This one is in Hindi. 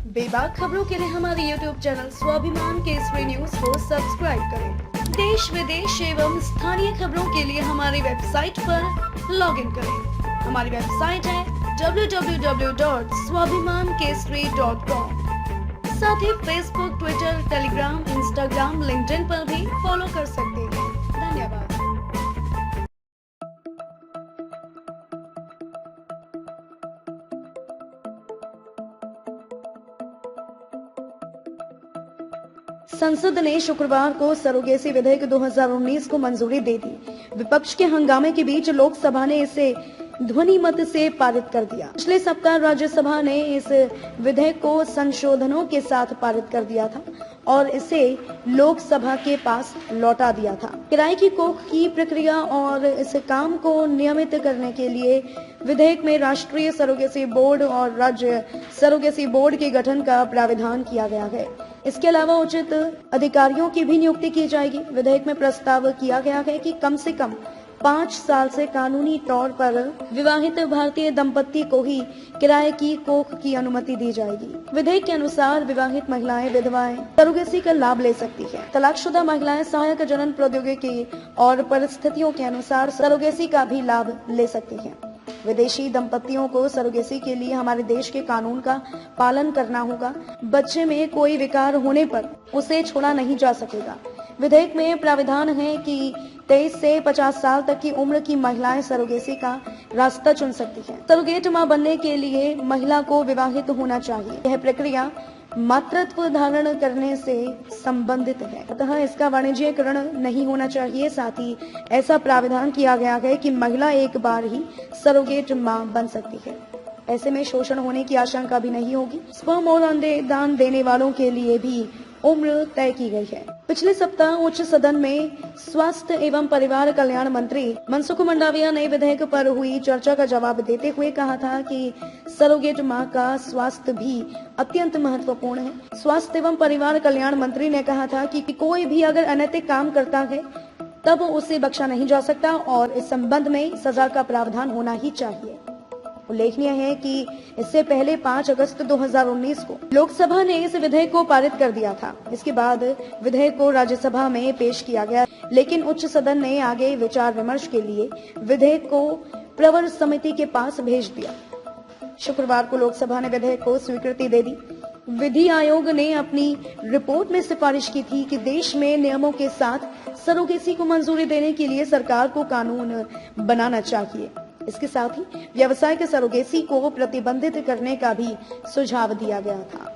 बेबाक खबरों के लिए हमारे YouTube चैनल स्वाभिमान केसरी न्यूज को सब्सक्राइब करें। देश विदेश एवं स्थानीय खबरों के लिए हमारी वेबसाइट पर लॉगिन करें। हमारी वेबसाइट है www.swabhimankesari.com। साथ ही Facebook, Twitter, Telegram, Instagram, LinkedIn पर भी फॉलो कर सकते हैं। धन्यवाद। संसद ने शुक्रवार को सरोगेसी विधेयक 2019 को मंजूरी दे दी। विपक्ष के हंगामे के बीच लोकसभा ने इसे ध्वनि मत से पारित कर दिया। पिछले सप्ताह राज्यसभा ने इस विधेयक को संशोधनों के साथ पारित कर दिया था और इसे लोकसभा के पास लौटा दिया था। किराए की कोख की प्रक्रिया और इस काम को नियमित करने के लिए विधेयक में राष्ट्रीय सरोगेसी बोर्ड और राज्य सरोगेसी बोर्ड के गठन का प्राविधान किया गया है। इसके अलावा उचित अधिकारियों की भी नियुक्ति की जाएगी। विधेयक में प्रस्ताव किया गया है कि कम से कम 5 साल से कानूनी तौर पर विवाहित भारतीय दंपत्ति को ही किराए की कोख की अनुमति दी जाएगी। विधेयक के अनुसार विवाहित महिलाएं, विधवाएं सरोगेसी का लाभ ले सकती हैं। तलाकशुदा महिलाएं सहायक जनन प्रौद्योगिकी और परिस्थितियों के अनुसार सरोगेसी का भी लाभ ले सकती हैं। विदेशी दंपतियों को सरोगेसी के लिए हमारे देश के कानून का पालन करना होगा। बच्चे में कोई विकार होने पर उसे छोड़ा नहीं जा सकेगा। विधेयक में प्राविधान है कि 23 से 50 साल तक की उम्र की महिलाएं सरोगेसी का रास्ता चुन सकती हैं। सरोगेट मां बनने के लिए महिला को विवाहित होना चाहिए। यह प्रक्रिया मातृत्व धारण करने से संबंधित है, अतः इसका वाणिज्यीकरण नहीं होना चाहिए। साथ ही ऐसा प्राविधान किया गया है कि महिला एक बार ही सरोगेट मां बन सकती है। ऐसे में शोषण होने की आशंका भी नहीं होगी। स्पर्म और अंडे दान देने वालों के लिए भी उम्र तय की गई है। पिछले सप्ताह उच्च सदन में स्वास्थ्य एवं परिवार कल्याण मंत्री मनसुख मंडाविया ने विधेयक पर हुई चर्चा का जवाब देते हुए कहा था कि सरोगेट मां का स्वास्थ्य भी अत्यंत महत्वपूर्ण है। स्वास्थ्य एवं परिवार कल्याण मंत्री ने कहा था कि कोई भी अगर अनैतिक काम करता है तब उसे बख्शा नहीं जा सकता और इस संबंध में सजा का प्रावधान होना ही चाहिए। उल्लेखनीय है कि इससे पहले 5 अगस्त 2019 को लोकसभा ने इस विधेयक को पारित कर दिया था। इसके बाद विधेयक को राज्यसभा में पेश किया गया, लेकिन उच्च सदन ने आगे विचार विमर्श के लिए विधेयक को प्रवर समिति के पास भेज दिया। शुक्रवार को लोकसभा ने विधेयक को स्वीकृति दे दी। विधि आयोग ने अपनी रिपोर्ट में सिफारिश की थी कि देश में नियमों के साथ सरोगेसी को मंजूरी देने के लिए सरकार को कानून बनाना चाहिए। इसके साथ ही व्यावसायिक सरोगेसी को प्रतिबंधित करने का भी सुझाव दिया गया था।